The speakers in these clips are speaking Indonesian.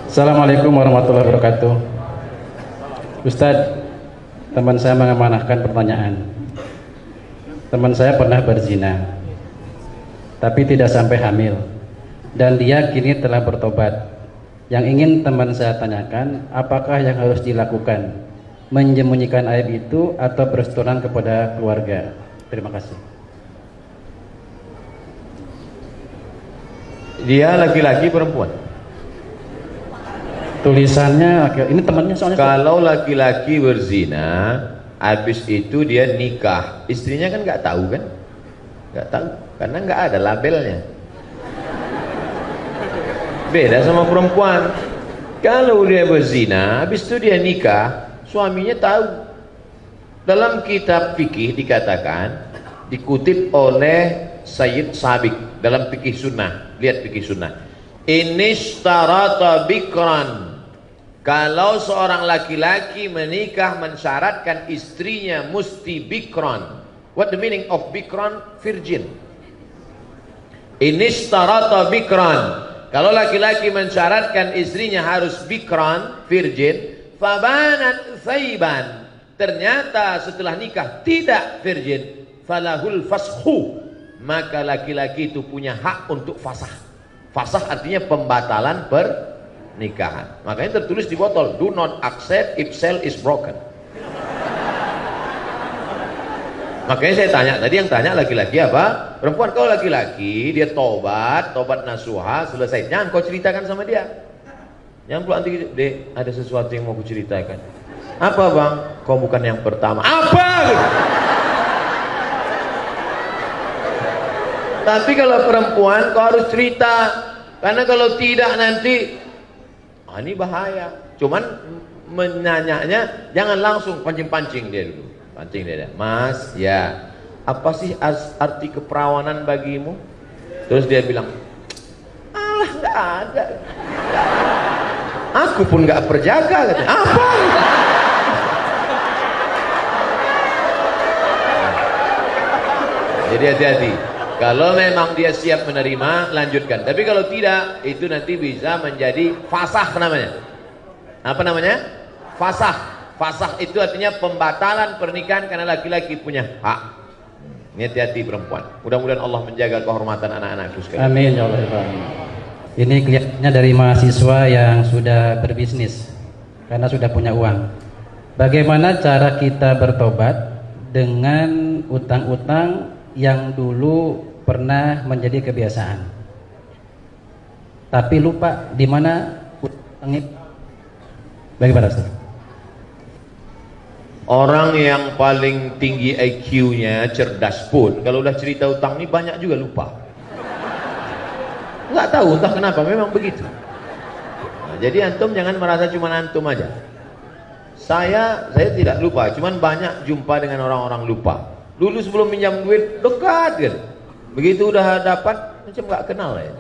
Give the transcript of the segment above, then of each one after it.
Assalamualaikum warahmatullahi wabarakatuh. Ustadz, teman saya mengamanahkan pertanyaan. Teman saya pernah berzina, tapi tidak sampai hamil, dan dia kini telah bertobat. Yang ingin teman saya tanyakan, apakah yang harus dilakukan? Menyembunyikan aib itu atau berseturan kepada keluarga? Terima kasih. Dia laki-laki perempuan? Tulisannya, ini temannya soalnya. Kalau laki-laki berzina, habis itu dia nikah, istrinya kan nggak tahu kan? Nggak tahu, karena nggak ada labelnya. Beda sama perempuan. Kalau dia berzina, habis itu dia nikah, suaminya tahu. Dalam kitab fikih dikatakan, dikutip oleh Sayyid Sabiq dalam fikih sunnah. Lihat fikih sunnah. Inishtarata bikran, kalau seorang laki-laki menikah mensyaratkan istrinya mesti bikran. What the meaning of bikran? Virgin. Inishtarata bikran, kalau laki-laki mensyaratkan istrinya harus bikran, virgin, fabanat thaiban, ternyata setelah nikah tidak virgin, falahul fashu, maka laki-laki itu punya hak untuk fasah. Fasah artinya pembatalan pernikahan. Makanya tertulis di botol, do not accept if cell is broken. Makanya saya tanya, tadi yang tanya laki-laki apa? Perempuan. Kalau laki-laki dia tobat nasuha, selesai. Jangan kau ceritakan sama dia. Jangan pula nanti, dek, ada sesuatu yang mau ku ceritakan. Apa bang? Kau bukan yang pertama. Apa? Tapi kalau perempuan kau harus cerita, karena kalau tidak nanti ini bahaya. Cuman menanyanya jangan langsung pancing-pancing dia dulu. Pancing dia, Mas, ya, apa sih arti keperawanan bagimu? Terus dia bilang, alah nggak ada. Aku pun nggak perjaga, katanya. Apa? Jadi hati-hati. Kalau memang dia siap menerima, lanjutkan. Tapi kalau tidak, itu nanti bisa menjadi fasah namanya. Apa namanya? Fasah. Fasah itu artinya pembatalan pernikahan karena laki-laki punya hak. Ini hati-hati perempuan. Mudah-mudahan Allah menjaga kehormatan anak-anakku sekalian. Amin ya Allah. Ini kelihatannya dari mahasiswa yang sudah berbisnis karena sudah punya uang. Bagaimana cara kita bertobat dengan utang-utang yang dulu pernah menjadi kebiasaan, tapi lupa di mana utang itu? Bagaimana Ustaz? Orang yang paling tinggi IQ-nya, cerdas pun, kalau udah cerita utang ini banyak juga lupa. Nggak tahu entah kenapa, memang begitu. Nah, jadi antum jangan merasa cuma antum aja. Saya tidak lupa, cuman banyak jumpa dengan orang-orang lupa. Dulu sebelum pinjam duit dekat gitu. Begitu udah dapat macam nggak kenal ya.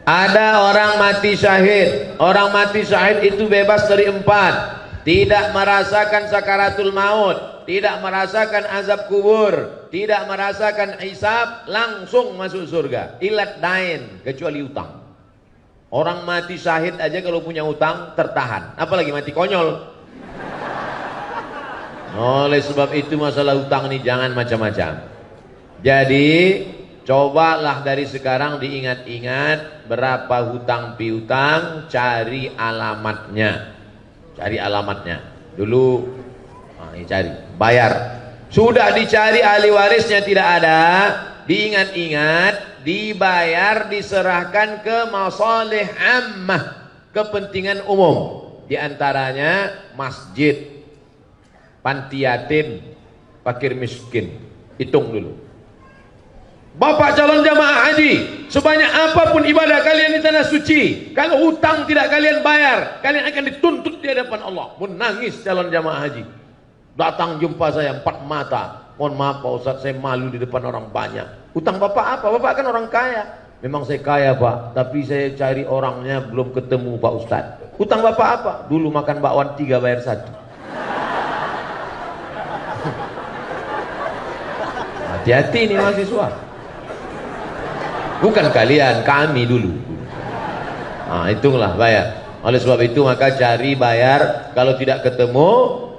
Ada orang mati syahid. Orang mati syahid itu bebas dari 4. Tidak merasakan sakaratul maut, tidak merasakan azab kubur, tidak merasakan hisab, langsung masuk surga. Ilat dain, kecuali utang. Orang mati syahid aja kalau punya utang tertahan, apalagi mati konyol. Oleh sebab itu masalah utang ini jangan macam-macam. Jadi cobalah dari sekarang diingat-ingat berapa hutang piutang, cari alamatnya. Cari alamatnya. Dulu ini cari, bayar. Sudah dicari ahli warisnya tidak ada, diingat-ingat, dibayar, diserahkan ke masalih ammah, kepentingan umum. Di antaranya masjid, panti yatim, fakir miskin. Hitung dulu. Bapak calon jamaah haji, sebanyak apapun ibadah kalian di tanah suci, kalau hutang tidak kalian bayar, kalian akan dituntut di hadapan Allah. Menangis calon jamaah haji. Datang jumpa saya 4 mata. Mohon maaf Pak Ustaz, saya malu di depan orang banyak. Hutang Bapak apa? Bapak kan orang kaya. Memang saya kaya Pak, tapi saya cari orangnya belum ketemu Pak Ustaz. Hutang Bapak apa? Dulu makan bakwan 3 bayar 1. Hati-hati nih mahasiswa. Bukan kalian, kami dulu. Hitunglah bayar. Oleh sebab itu maka cari bayar, kalau tidak ketemu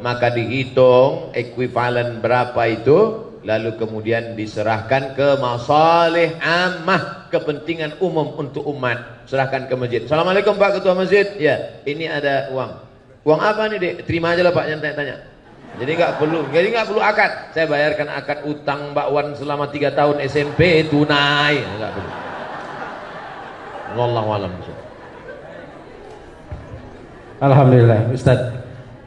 maka dihitung ekuivalen berapa itu, lalu kemudian diserahkan ke masalih ammah, kepentingan umum untuk umat, serahkan ke masjid. Assalamualaikum Pak Ketua Masjid, ya ini ada uang. Uang apa nih Dek? Terima aja lah Pak, yang tanya-tanya. Jadi nggak perlu akad. Saya bayarkan akad utang Mbak Wan selama 3 tahun SMP tunai, nggak perlu. Wallahu a'lam. Alhamdulillah, Ustaz.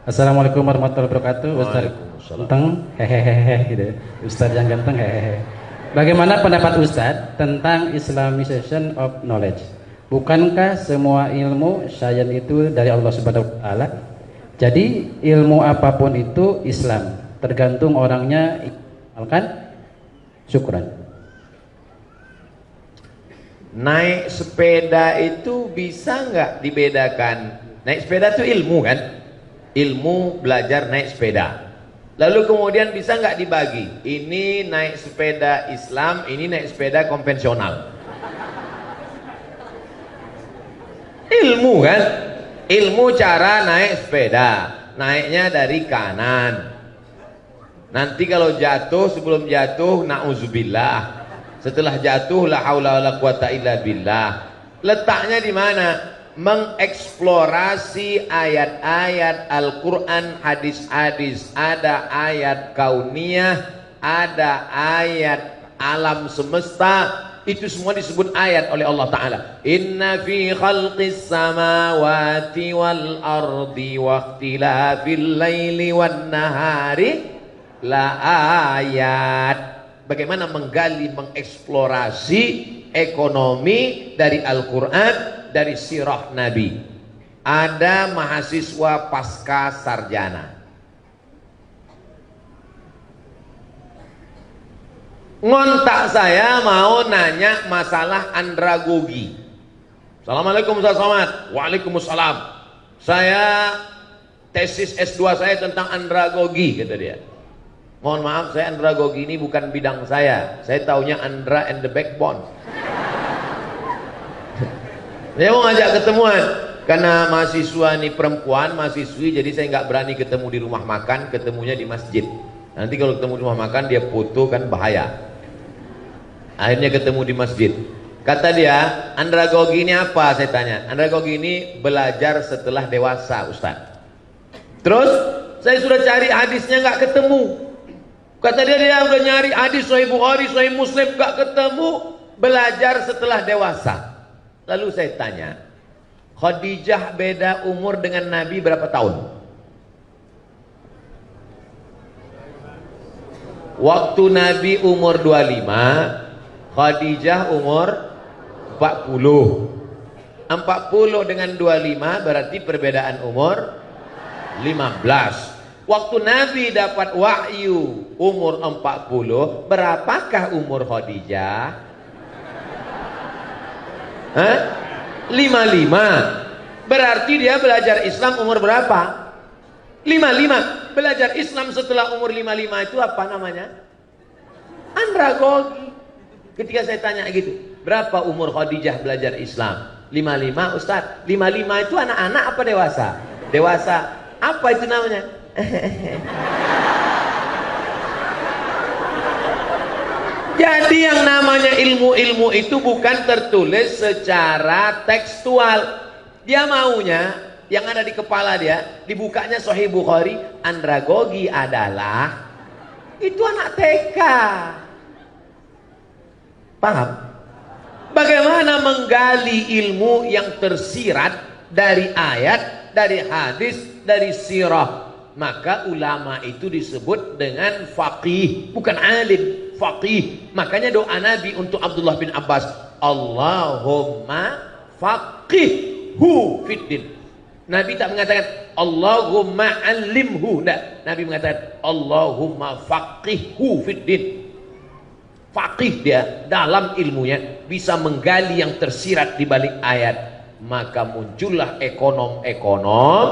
Assalamualaikum warahmatullahi wabarakatuh. Ustaz ganteng, hehehe, gitu. Ustaz yang ganteng, hehehe. Bagaimana pendapat Ustaz tentang Islamization of knowledge? Bukankah semua ilmu sains itu dari Allah Subhanahu wa taala? Jadi ilmu apapun itu Islam, tergantung orangnya amalkan. Syukran. Naik sepeda itu bisa nggak dibedakan? Naik sepeda itu ilmu kan? Ilmu belajar naik sepeda. Lalu kemudian bisa nggak dibagi? Ini naik sepeda Islam, ini naik sepeda konvensional. Ilmu kan? Ilmu cara naik sepeda. Naiknya dari kanan. Nanti kalau jatuh, sebelum jatuh na'udzubillah. Setelah jatuh la haula wala quwata illa billah. Letaknya di mana? Mengeksplorasi ayat-ayat Al-Quran, hadis-hadis. Ada ayat kauniyah, ada ayat alam semesta. Itu semua disebut ayat oleh Allah Ta'ala. Inna fi khalqis samawati wal ardi wa ikhtilafil laili wan nahari la ayat. Bagaimana menggali, mengeksplorasi ekonomi dari Al-Quran, dari sirah Nabi. Ada mahasiswa pasca sarjana ngontak saya, mau nanya masalah andragogi. Assalamualaikum Ustaz Somad. Waalaikumsalam. Saya tesis S2 saya tentang andragogi, kata dia. Mohon maaf, saya andragogi ini bukan bidang saya. Saya taunya Andra and the Backbone. Saya mau ngajak ketemuan karena mahasiswa ini perempuan, mahasiswi, jadi saya nggak berani ketemu di rumah makan, ketemunya di masjid. Nanti kalau ketemu di rumah makan dia foto kan bahaya. Akhirnya ketemu di masjid. Kata dia, andragogi ini apa? Saya tanya. Andragogi ini belajar setelah dewasa, Ustaz. Terus saya sudah cari hadisnya nggak ketemu. Kata dia udah nyari hadis Sahih Bukhari, Sahih Muslim, nggak ketemu. Belajar setelah dewasa. Lalu saya tanya, Khadijah beda umur dengan Nabi berapa tahun? Waktu Nabi umur 25, Khadijah umur 40. 40 dengan 25 berarti perbedaan umur 15. Waktu Nabi dapat wahyu umur 40, berapakah umur Khadijah? 55. Berarti dia belajar Islam umur berapa? 55. Belajar Islam setelah umur 55 itu apa namanya? Andragogi. Ketika saya tanya gitu, berapa umur Khadijah belajar Islam? 55 Ustaz. 55 itu anak-anak apa dewasa? Dewasa. Apa itu namanya? Jadi yang namanya ilmu-ilmu itu bukan tertulis secara tekstual. Dia maunya yang ada di kepala dia, dibukanya Sahih Bukhari, andragogi adalah itu anak TK. Paham? Bagaimana menggali ilmu yang tersirat dari ayat, dari hadis, dari sirah. Maka ulama itu disebut dengan faqih, bukan alim, faqih. Makanya doa Nabi untuk Abdullah bin Abbas, Allahumma faqihhu fiddin. Nabi tak mengatakan Allahumma alimhu, enggak. Nabi mengatakan Allahumma faqihhu fiddin. Faqih dia dalam ilmunya, bisa menggali yang tersirat di balik ayat. Maka muncullah ekonom-ekonom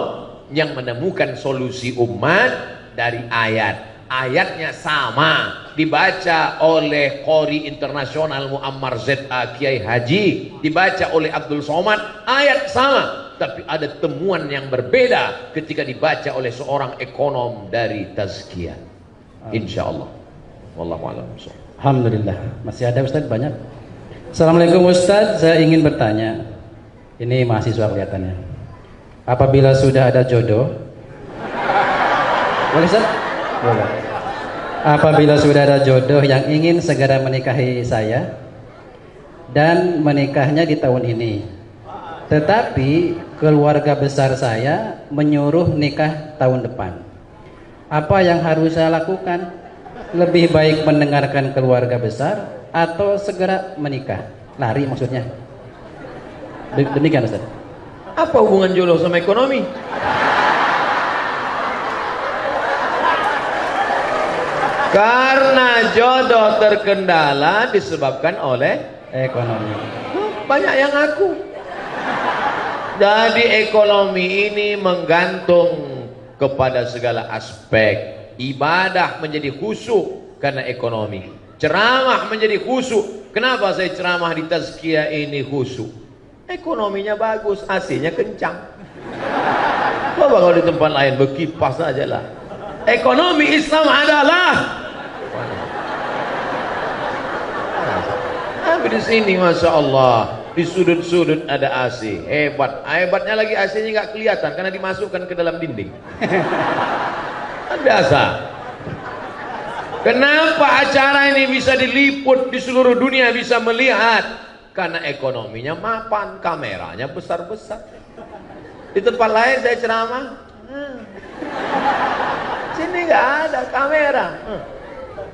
yang menemukan solusi umat dari ayat. Ayatnya sama, dibaca oleh Qori Internasional Muammar Z.A. Kiai Haji, dibaca oleh Abdul Somad, ayat sama, tapi ada temuan yang berbeda ketika dibaca oleh seorang ekonom dari Tazkiyah. Insyaallah. Wallahu a'lam. Alhamdulillah. Masih ada Ustaz banyak. Assalamualaikum Ustaz, saya ingin bertanya. Ini mahasiswa kelihatannya. Apabila sudah ada jodoh, boleh Ustaz? Boleh. Apabila sudah ada jodoh yang ingin segera menikahi saya dan menikahnya di tahun ini, tetapi keluarga besar saya menyuruh nikah tahun depan, apa yang harus saya lakukan? Lebih baik mendengarkan keluarga besar atau segera menikah? Lari maksudnya. Demikian Ustaz. Apa hubungan jodoh sama ekonomi? Karena jodoh terkendala disebabkan oleh Ekonomi. banyak yang ngaku. Jadi ekonomi ini menggantung kepada segala aspek. Ibadah menjadi khusyuk karena ekonomi. Ceramah menjadi khusyuk. Kenapa saya ceramah di Tazkiyah ini khusyuk? Ekonominya bagus, AC-nya kencang. Coba kalau di tempat lain berkipas aja lah. Ekonomi Islam adalah, tapi di sini masya Allah, di sudut-sudut ada AC. Hebat. Hebatnya lagi AC-nya nggak kelihatan karena dimasukkan ke dalam dinding. Biasa. Kenapa acara ini bisa diliput di seluruh dunia, bisa melihat? Karena ekonominya mapan, kameranya besar-besar. Di tempat lain saya ceramah, sini nggak ada kamera.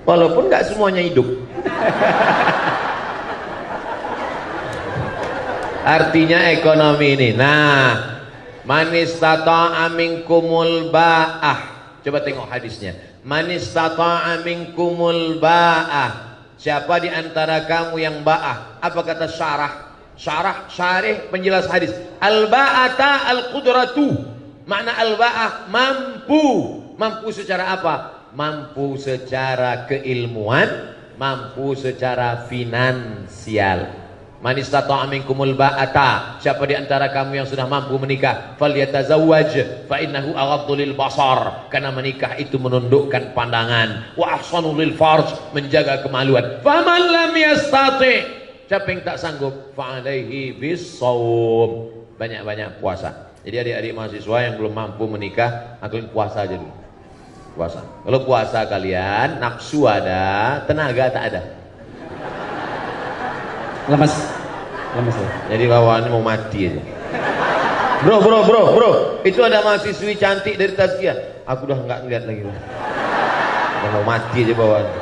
Walaupun nggak semuanya hidup. Artinya ekonomi ini. Nah, man istata'a minkumul ba'ah. Coba tengok hadisnya. Man istata'a minkumul ba'ah. Siapa di antara kamu yang ba'ah? Apa kata syarah? Syarih penjelas hadis. Al-ba'ata al-qudratu. Makna al-ba'ah mampu. Mampu secara apa? Mampu secara keilmuan, mampu secara finansial. Man istata'a minkumul ba'ata. Siapa di antara kamu yang sudah mampu menikah, falyatazawwaj fa innahu aghaddu lil basar. Karena menikah itu menundukkan pandangan, wa ahsanu lil farj, menjaga kemaluan. Faman lam yastati, siapa yang tak sanggup, fa alaihi bis-shaum, banyak-banyak puasa. Jadi adik-adik mahasiswa yang belum mampu menikah, kalian puasa aja dulu. Puasa. Kalau puasa kalian nafsu ada, tenaga tak ada. Lemes ya. Jadi bawaannya mau mati aja. Bro, itu ada mahasiswi cantik dari Tazkiyah. Aku udah nggak ngeliat lagi. Udah mau mati aja bawaannya.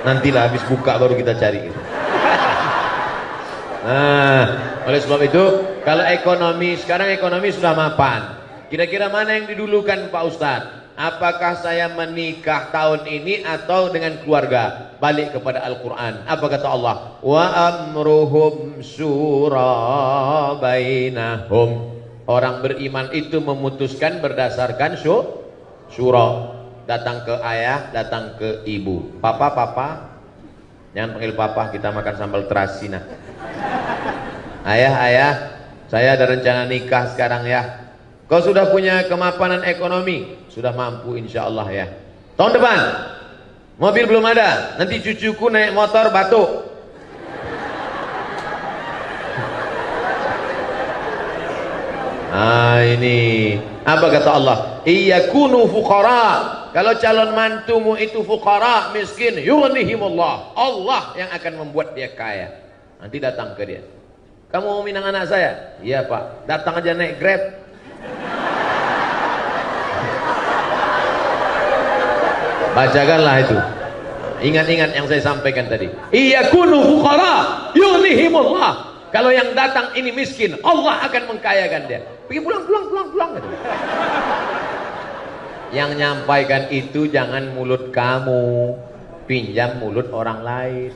Nantilah habis buka baru kita cari. Nah, oleh sebab itu, kalau ekonomi sekarang ekonomi sudah mapan. Kira-kira mana yang didulukan Pak Ustadz? Apakah saya menikah tahun ini atau dengan keluarga? Balik kepada Al-Quran. Apa kata Allah? Wa amruhum syura bainahum. Orang beriman itu memutuskan berdasarkan syura. Datang ke ayah, datang ke ibu. Papa. Jangan panggil papa, kita makan sambal terasi nah. Ayah, saya ada rencana nikah sekarang ya. Kau sudah punya kemapanan ekonomi, sudah mampu insya Allah ya. Tahun depan, mobil belum ada, nanti cucuku naik motor batuk. Ah ini, apa kata Allah? Iyakunu fuqara. Kalau calon mantumu itu fuqara, miskin, yughnihimullah. Allah yang akan membuat dia kaya. Nanti datang ke dia. Kamu mau minang anak saya? Iya Pak. Datang aja naik Grab. Bacakanlah itu. Ingat-ingat yang saya sampaikan tadi. Iyakunu fuqara yughnihimullah. Kalau yang datang ini miskin, Allah akan mengkayakan dia. Pergi pulang gitu. Yang nyampaikan itu jangan mulut kamu, pinjam mulut orang lain.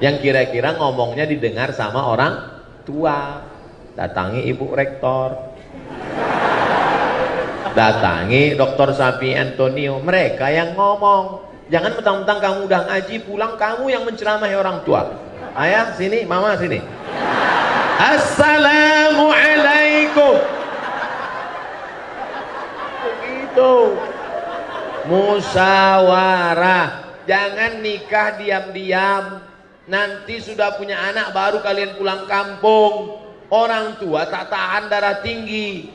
Yang kira-kira ngomongnya didengar sama orang tua. Datangi ibu rektor. Datangi Dr. Sapi Antonio, mereka yang ngomong. Jangan mentang-mentang kamu udah ngaji pulang kamu yang menceramahi orang tua. Ayah sini, mama sini. Assalamualaikum. Begitu. Musyawarah. Jangan nikah diam-diam. Nanti sudah punya anak baru kalian pulang kampung. Orang tua tak tahan darah tinggi.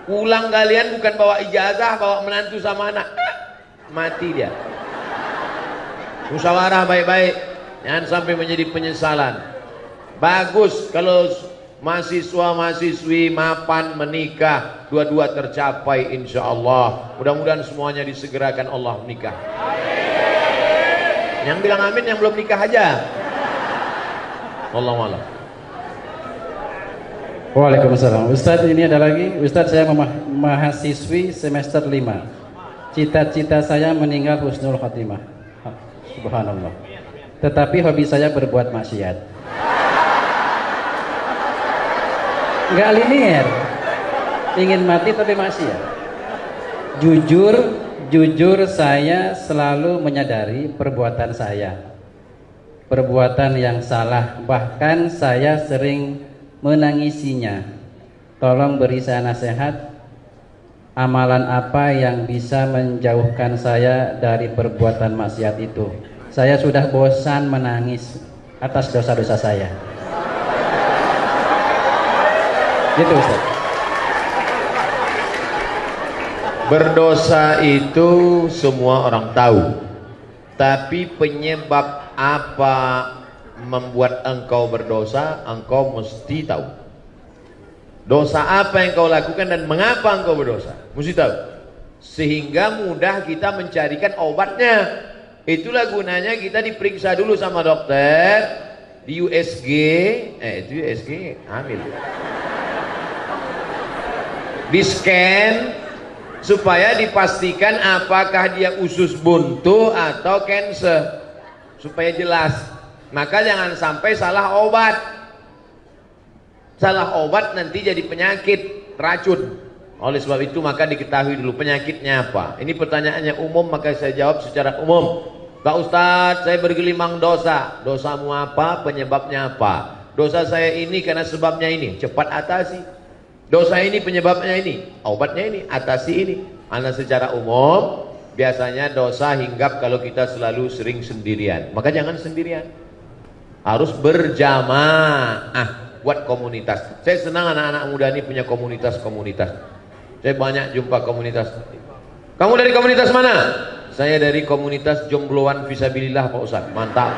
Pulang kalian bukan bawa ijazah, bawa menantu sama anak. Mati dia. Musyawarah baik-baik. Jangan sampai menjadi penyesalan. Bagus kalau mahasiswa-mahasiswi mapan menikah, dua-dua tercapai insya Allah. Mudah-mudahan semuanya disegerakan Allah menikah. Yang bilang amin yang belum nikah aja. Wallahu a'lam. Waalaikumsalam. Ustadz, ini ada lagi. Ustadz, saya mahasiswi semester 5. Cita-cita saya meninggal husnul khotimah. Subhanallah. Tetapi hobi saya berbuat maksiat. Enggak linear. Ingin mati tapi maksiat. Jujur saya selalu menyadari perbuatan saya. Perbuatan yang salah. Bahkan saya sering menangisinya. Tolong beri saya nasihat. Amalan apa yang bisa menjauhkan saya dari perbuatan maksiat itu? Saya sudah bosan menangis atas dosa-dosa saya. Gitu Ustaz. Berdosa itu semua orang tahu. Tapi penyebab apa membuat engkau berdosa, engkau mesti tahu. Dosa apa yang kau lakukan dan mengapa engkau berdosa, mesti tahu. Sehingga mudah kita mencarikan obatnya. Itulah gunanya kita diperiksa dulu sama dokter di USG, itu USG hamil. Di scan supaya dipastikan apakah dia usus buntu atau cancer, supaya jelas. Maka jangan sampai salah obat. Salah obat nanti jadi penyakit, racun. Oleh sebab itu maka diketahui dulu penyakitnya apa. Ini pertanyaannya umum, maka saya jawab secara umum. Pak Ustadz, saya bergelimang dosa. Dosamu apa? Penyebabnya apa? Dosa saya ini karena sebabnya ini. Cepat atasi. Dosa ini penyebabnya ini. Obatnya ini, atasi ini. Karena secara umum biasanya dosa hinggap kalau kita selalu sering sendirian. Maka jangan sendirian. Harus berjamaah buat komunitas. Saya senang anak-anak muda ini punya komunitas-komunitas. Saya banyak jumpa komunitas. Kamu dari komunitas mana? Saya dari komunitas jombloan fisabilillah Pak Ustaz. Mantap.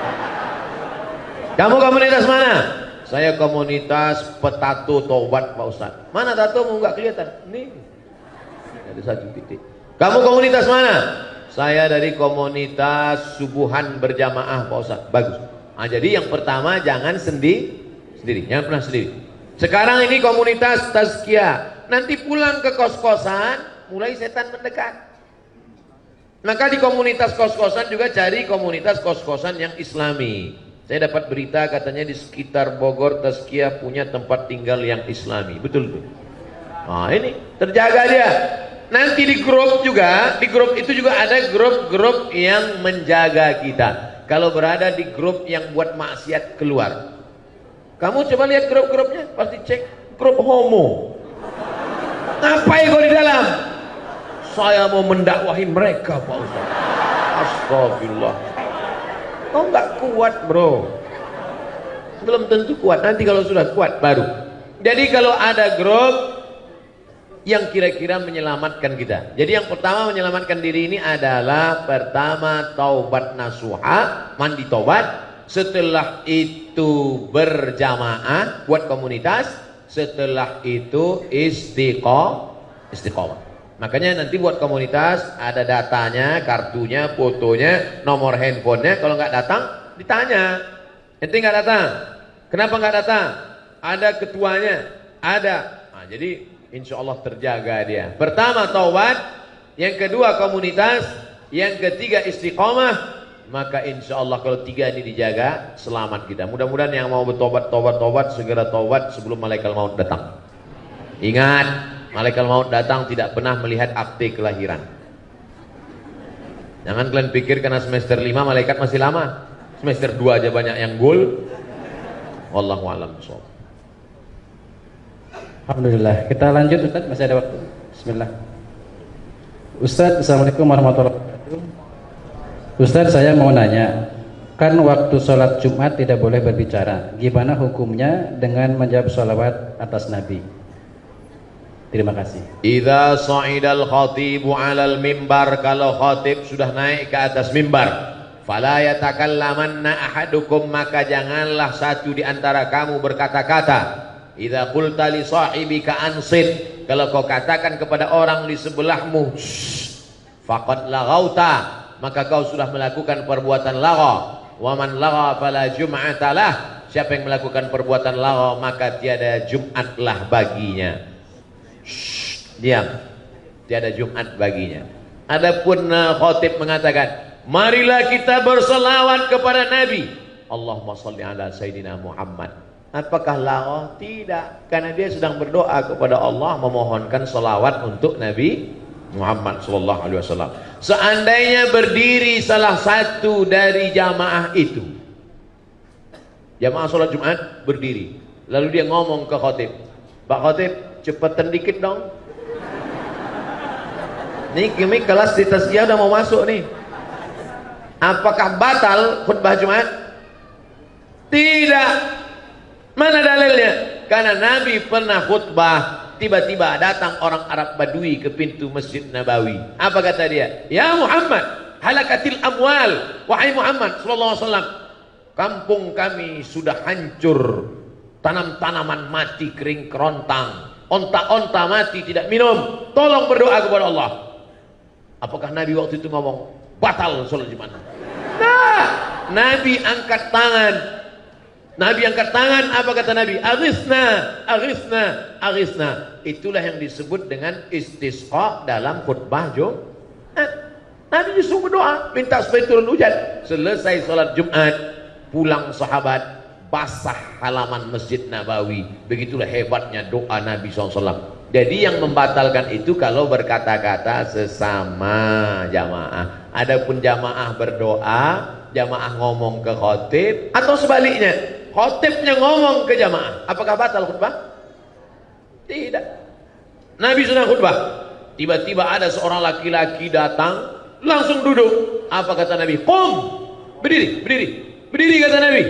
Kamu komunitas mana? Saya komunitas petato tobat Pak Ustaz. Mana tatomu nggak kelihatan? Nih. Ada satu titik. Kamu komunitas mana? Saya dari komunitas subuhan berjamaah Pak Ustaz. Bagus. Nah, jadi yang pertama jangan sendiri, jangan pernah sendiri. Sekarang ini komunitas tazkiyah. Nanti pulang ke kos-kosan, mulai setan mendekat. Maka di komunitas kos-kosan juga cari komunitas kos-kosan yang islami. Saya dapat berita katanya di sekitar Bogor tazkiyah punya tempat tinggal yang islami. Betul tuh. Nah ini terjaga dia. Nanti di grup juga, di grup itu juga ada grup-grup yang menjaga kita. Kalau berada di grup yang buat maksiat keluar. Kamu coba lihat grup-grupnya, pasti cek grup homo. Ngapain kau di dalam? Saya mau mendakwahi mereka Pak Ustaz. Astagfirullah. Kau nggak kuat bro. Belum tentu kuat. Nanti kalau sudah kuat baru. Jadi kalau ada grup yang kira-kira menyelamatkan kita. Jadi yang pertama menyelamatkan diri ini adalah pertama taubat nasuha, mandi taubat. Setelah itu berjamaah buat komunitas. Setelah itu istiqomah. Makanya nanti buat komunitas ada datanya, kartunya, fotonya, nomor handphonenya. Kalau nggak datang ditanya, ente nggak datang, kenapa nggak datang? Ada ketuanya, ada. Nah, jadi insya Allah terjaga dia. Pertama taubat, yang kedua komunitas, yang ketiga istiqomah. Maka insya Allah kalau tiga ini dijaga, selamat kita. Mudah-mudahan yang mau bertobat, tobat segera tobat sebelum malaikat maut datang. Ingat, Malaikat maut datang tidak pernah melihat akte kelahiran. Jangan kalian pikir karena semester 5 malaikat masih lama. Semester 2 aja banyak yang gol. Wallahu a'lam bishawab. Alhamdulillah. Kita lanjut Ustaz, masih ada waktu. Bismillah. Ustaz, Assalamualaikum warahmatullahi wabarakatuh. Ustaz, saya mau nanya, kan waktu sholat Jumat tidak boleh berbicara. Gimana hukumnya dengan menjawab sholawat atas Nabi? Terima kasih. Idza sa'idal khatibu 'alal mimbar, kalau khatib sudah naik ke atas mimbar, fala yatakallamanna ahadukum, maka janganlah satu di antara kamu berkata-kata. Idza qulta li sahibika ansit, kalau kau katakan kepada orang di sebelahmu, faqad laghauta, maka kau sudah melakukan perbuatan lagha. Wa man lagha fala jum'ata lah, siapa yang melakukan perbuatan lagha maka tiada Jumatlah baginya. Diam, tiada Jumat baginya. Adapun khatib mengatakan, marilah kita berselawat kepada Nabi. Allahumma sholli ala Sayyidina Muhammad. Apakah lagha? Tidak, karena dia sedang berdoa kepada Allah, memohonkan selawat untuk Nabi Muhammad sallallahu alaihi wasallam. Seandainya berdiri salah satu dari jamaah itu, jamaah sholat Jumat berdiri, lalu dia ngomong ke khatib, Pak Khatib, cepetan dikit dong. Nih kimi kelas di tasbih udah mau masuk nih. Apakah batal khutbah Jumat? Tidak. Mana dalilnya? Karena Nabi pernah khutbah, tiba-tiba datang orang Arab Badui ke pintu Masjid Nabawi. Apa kata dia? Ya Muhammad, halakatil amwal. Wahai Muhammad sallallahu alaihi wasallam, kampung kami sudah hancur. Tanam-tanaman mati kering kerontang. Onta-onta mati tidak minum. Tolong berdoa kepada Allah. Apakah Nabi waktu itu ngomong batal sholat Jumat? Nah, Nabi angkat tangan. Nabi angkat tangan, apa kata Nabi? Aghithna, aghithna, aghithna. Itulah yang disebut dengan istisqa dalam khutbah Jumat. Nabi justru berdoa, minta supaya turun hujan. Selesai sholat Jumat, pulang sahabat, basah halaman Masjid Nabawi. Begitulah hebatnya doa Nabi SAW. Jadi yang membatalkan itu kalau berkata-kata sesama jamaah. Adapun jamaah berdoa, jamaah ngomong ke khatib, atau sebaliknya, khatibnya ngomong ke jamaah, apakah batal khutbah? Tidak. Nabi sedang khutbah, tiba-tiba ada seorang laki-laki datang, langsung duduk. Apa kata Nabi? Qum, berdiri, berdiri, berdiri kata Nabi.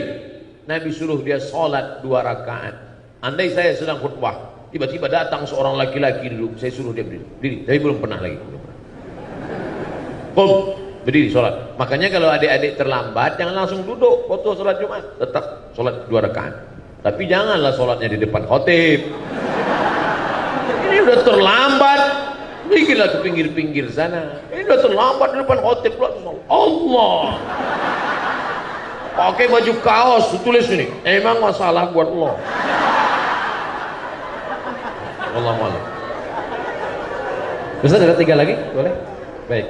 Nabi suruh dia sholat 2 rakaat. Andai saya sedang khutbah, tiba-tiba datang seorang laki-laki duduk, saya suruh dia berdiri, berdiri. Tapi belum pernah lagi. Qum, berdiri sholat. Makanya kalau adik-adik terlambat, jangan langsung duduk waktu sholat Jumat, tetap sholat 2 rakaat. Tapi janganlah sholatnya di depan khatib. Ini udah terlambat, bikinlah ke pinggir-pinggir sana. Ini udah terlambat di depan khatib. Allah, pakai baju kaos, tulis ini, emang masalah buat Allah. Allah malam. Ustaz, ada 3 lagi, boleh? Baik.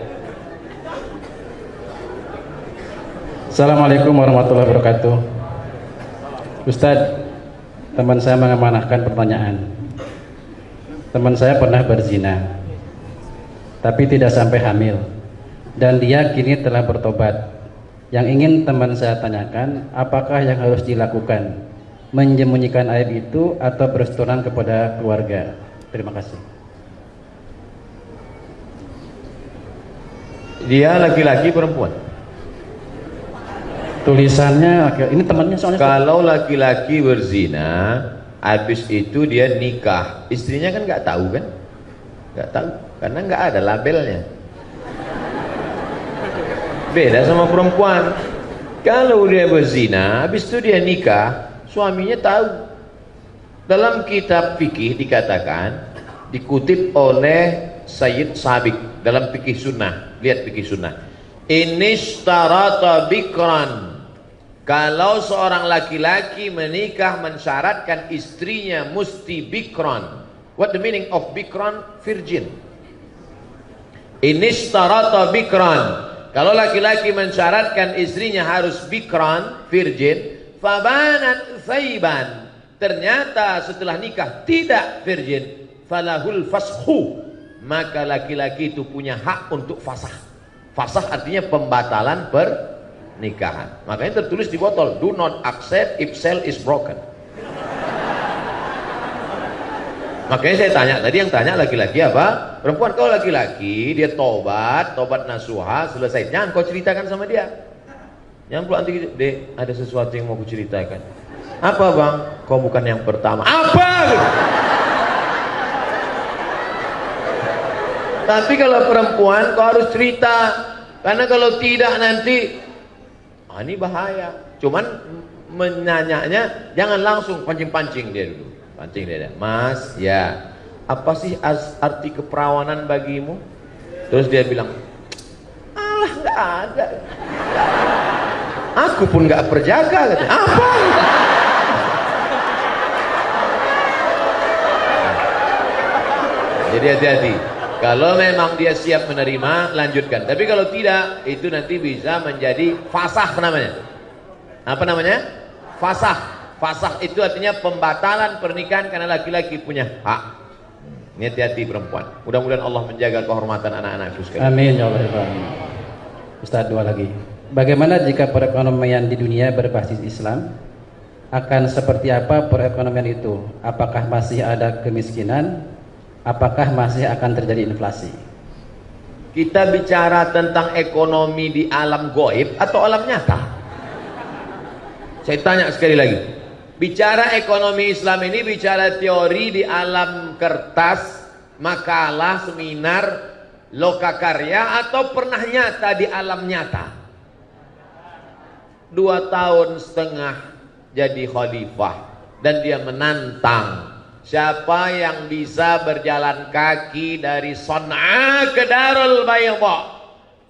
Assalamualaikum warahmatullahi wabarakatuh. Ustaz, teman saya mengamanahkan pertanyaan. Teman saya pernah berzina, tapi tidak sampai hamil, dan dia kini telah bertobat. Yang ingin teman saya tanyakan, apakah yang harus dilakukan? Menyembunyikan aib itu atau berterus terang kepada keluarga? Terima kasih. Dia laki-laki perempuan? Tulisannya, ini temannya soalnya. Kalau laki-laki berzina, habis itu dia nikah, istrinya kan nggak tahu kan? Nggak tahu, karena nggak ada labelnya. Beda sama perempuan. Kalau dia berzina, habis itu dia nikah, suaminya tahu. Dalam kitab fikih dikatakan, dikutip oleh Sayyid Sabiq dalam fikih sunnah. Lihat fikih sunnah. Inishtarata bikran, kalau seorang laki-laki menikah mensyaratkan istrinya mesti bikran. What the meaning of bikran? Virgin. Inishtarata bikran, kalau laki-laki mensyaratkan istrinya harus bikran, virgin, fabanat thaiban, ternyata setelah nikah tidak virgin, falahul fashu, maka laki-laki itu punya hak untuk fasah. Fasah artinya pembatalan pernikahan. Makanya tertulis di botol, do not accept if cell is broken. Makanya saya tanya tadi, yang tanya laki-laki apa? Perempuan. Kalau laki-laki dia tobat nasuha, selesai. Jangan kau ceritakan sama dia. Jangan pula nanti, dek, ada sesuatu yang mau ku ceritakan. Apa bang? Kau bukan yang pertama. Apa? Tapi kalau perempuan kau harus cerita, karena kalau tidak nanti ini bahaya. Cuman menanyanya jangan langsung pancing-pancing dia dulu. Pancing dia, Mas, ya, apa sih arti keperawanan bagimu? Terus dia bilang, alah, nggak ada. Aku pun nggak perjaka, katanya. Apa? Jadi hati-hati. Kalau memang dia siap menerima, lanjutkan. Tapi kalau tidak, itu nanti bisa menjadi fasah namanya. Apa namanya? Fasah. Fasah itu artinya pembatalan pernikahan karena laki-laki punya hak. Ini hati-hati perempuan. Mudah-mudahan Allah menjaga kehormatan anak-anakku sekalian. Amin ya Allah. Ustaz, dua lagi. Bagaimana jika perekonomian di dunia berbasis Islam? Akan seperti apa perekonomian itu? Apakah masih ada kemiskinan? Apakah masih akan terjadi inflasi? Kita bicara tentang ekonomi di alam goib atau alam nyata? Saya tanya sekali lagi. Bicara ekonomi Islam ini bicara teori di alam kertas, makalah, seminar, lokakarya, atau pernah nyata di alam nyata? 2,5 tahun jadi khalifah dan dia menantang siapa yang bisa berjalan kaki dari Son'a ke Darul Bayda.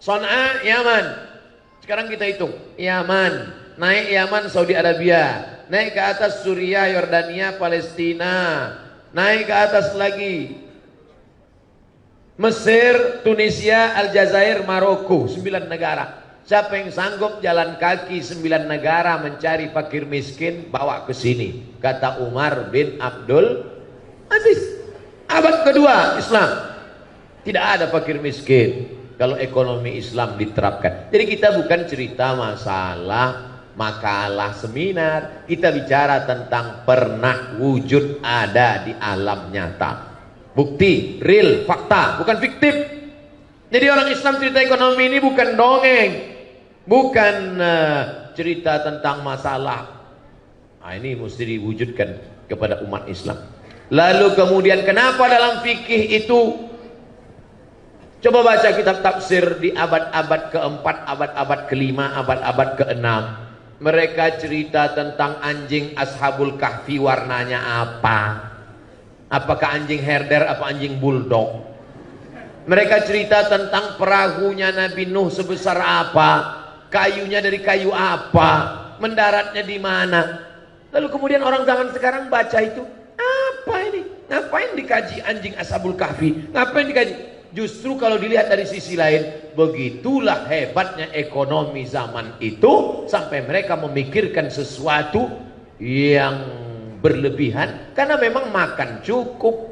Son'a, Yaman. Sekarang kita hitung, Yaman, naik Yaman, Saudi Arabia, naik ke atas Suriah, Yordania, Palestina, naik ke atas lagi Mesir, Tunisia, Aljazair, Maroko, 9 negara. Siapa yang sanggup jalan kaki 9 negara mencari fakir miskin, bawa ke sini, kata Umar bin Abdul Aziz. Abad kedua Islam, tidak ada fakir miskin kalau ekonomi Islam diterapkan. Jadi kita bukan cerita masalah makalah seminar, kita bicara tentang pernah wujud ada di alam nyata. Bukti, real, fakta, bukan fiktif. Jadi orang Islam cerita ekonomi ini bukan dongeng, bukan cerita tentang masalah. Ini mesti diwujudkan kepada umat Islam. Lalu kemudian kenapa dalam fikih itu, coba baca kitab tafsir di abad-abad keempat, abad-abad kelima, abad-abad keenam. Mereka cerita tentang anjing Ashabul Kahfi warnanya apa? Apakah anjing herder, apa anjing bulldog? Mereka cerita tentang perahunya Nabi Nuh sebesar apa? Kayunya dari kayu apa? Mendaratnya di mana? Lalu kemudian orang zaman sekarang baca itu, apa ini? Ngapain dikaji anjing Ashabul Kahfi? Ngapain dikaji? Justru kalau dilihat dari sisi lain, begitulah hebatnya ekonomi zaman itu sampai mereka memikirkan sesuatu yang berlebihan karena memang makan cukup,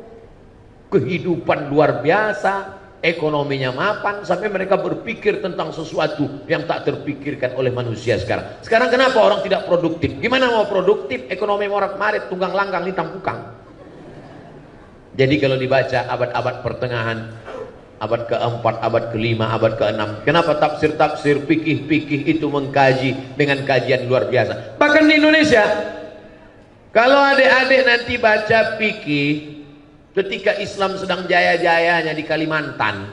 kehidupan luar biasa, ekonominya mapan, sampai mereka berpikir tentang sesuatu yang tak terpikirkan oleh manusia sekarang. Sekarang kenapa orang tidak produktif? Gimana mau produktif? Ekonomi morat-marit, tunggang langgang, litang pukang. Jadi kalau dibaca abad-abad pertengahan, abad keempat, abad kelima, abad keenam, kenapa tafsir-tafsir, fikih-fikih itu mengkaji dengan kajian luar biasa. Bahkan di Indonesia, kalau adik-adik nanti baca fikih ketika Islam sedang jaya-jayanya di Kalimantan,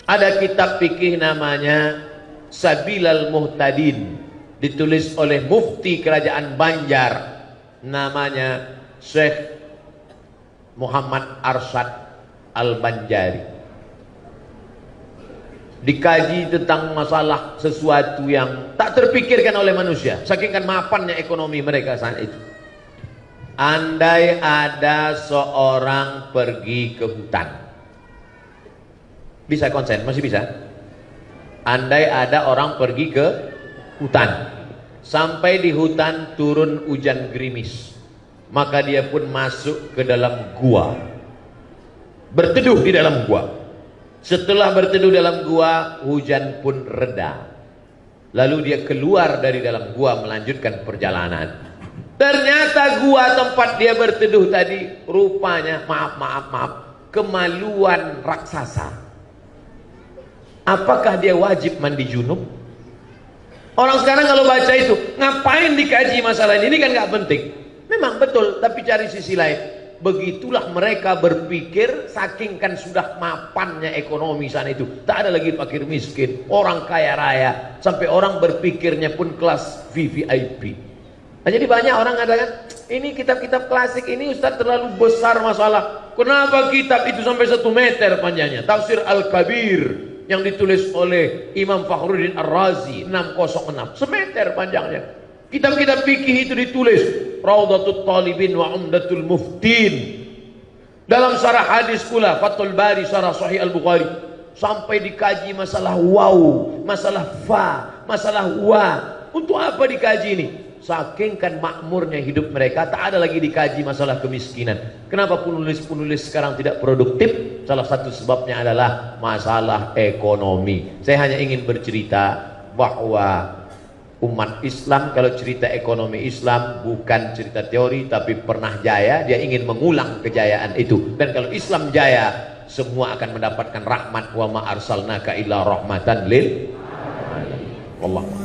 ada kitab fikih namanya Sabilal Muhtadin, ditulis oleh mufti kerajaan Banjar, namanya Syekh Muhammad Arsyad Al-Banjari. Dikaji tentang masalah sesuatu yang tak terpikirkan oleh manusia, saking kan mapannya ekonomi mereka saat itu. Andai ada seorang pergi ke hutan, bisa konsen? Masih bisa? Andai ada orang pergi ke hutan, sampai di hutan turun hujan gerimis, maka dia pun masuk ke dalam gua. berteduh di dalam gua. Setelah berteduh dalam gua, hujan pun reda. Lalu dia keluar dari dalam gua melanjutkan perjalanan. Ternyata gua tempat dia berteduh tadi rupanya, maaf, kemaluan raksasa. Apakah dia wajib mandi junub? Orang sekarang kalau baca itu, ngapain dikaji masalah ini kan nggak penting. Memang betul, tapi cari sisi lain. Begitulah mereka berpikir, saking kan sudah mapannya ekonomi sana itu. Tak ada lagi fakir miskin, orang kaya raya, sampai orang berpikirnya pun kelas VVIP. Nah, jadi banyak orang katakan, ini kitab-kitab klasik ini Ustaz terlalu besar masalah. Kenapa kitab itu sampai 1 meter panjangnya? Tafsir Al-Kabir yang ditulis oleh Imam Fakhruddin Ar-Razi 606, semeter panjangnya. Kitab-kitab fikih itu ditulis Raudhatul Talibin wa Umdatul Muftin. Dalam syarah hadis pula Fathul Bari syarah Sahih Al-Bukhari sampai dikaji masalah waw, masalah fa, masalah wa. Untuk apa dikaji ini? Saking kan makmurnya hidup mereka, tak ada lagi dikaji masalah kemiskinan. Kenapa penulis-penulis sekarang tidak produktif? Salah satu sebabnya adalah masalah ekonomi. Saya hanya ingin bercerita bahwa umat Islam kalau cerita ekonomi Islam bukan cerita teori tapi pernah jaya, dia ingin mengulang kejayaan itu. Dan kalau Islam jaya, semua akan mendapatkan rahmat. Wa ma arsalnaka illa rahmatan lil alamin. Wallah.